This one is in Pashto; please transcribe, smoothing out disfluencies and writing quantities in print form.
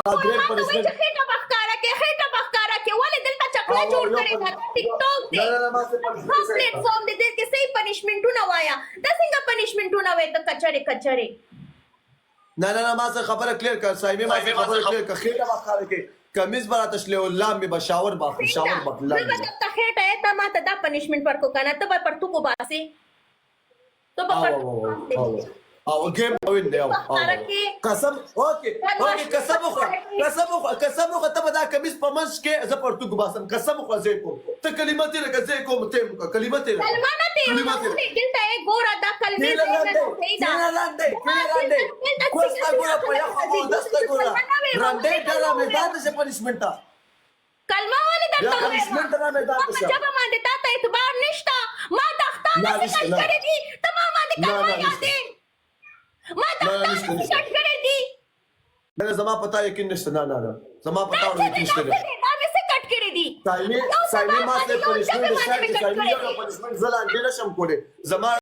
ګریټ ما ته وایي چې خېټه به ښکاره کړې خېټه به ښکاره کړې ولې دلته چکله جوړ کړې ده ټیک ټاک دی ها پلیټفارم دی دې کې صحیح پنشمنټونه وایه دا څنګه پنشمنټونه وایې ته کچرې کچرې نه ما څه خبره کلیر کړ صاحب ما څه خبره کلیر کړ خېټه به ښکاره کړې کمیز به راته شلې او لامبې به شاور به دلته ته خېټه یې ته ما ته دا پنشمنټ ورکو که نه ته به پرتوکو باسې ته به او گیم وین دی قسم اوکے قسم خو ته به دا کمیز په منځ کې زه پرتوګ باسم قسم خو زه کوم ته کلمات لکه زه کوم ته کلمات سلمانه ته دلته یې ګوره دا کلمې کوستا ګوره په یو خو دسته ګوره رانډې ډاله مې دا څه پنشمنټ کلمه ولې درته پنشمنٹ نه مې دا څه جب باندې تا ته اعتبار نشته ما تختانه څه کړې دي ته ما باندې کلمه یادې ما تختانه څه کړې دي نه زما پتا یقین نشته نه زما پتا یقین نشته دا مې څه کټ کړې دي سایمه ما څه پنشمنٹ شته سایمه یو پنشمنٹ زلان دې نشم کوله زما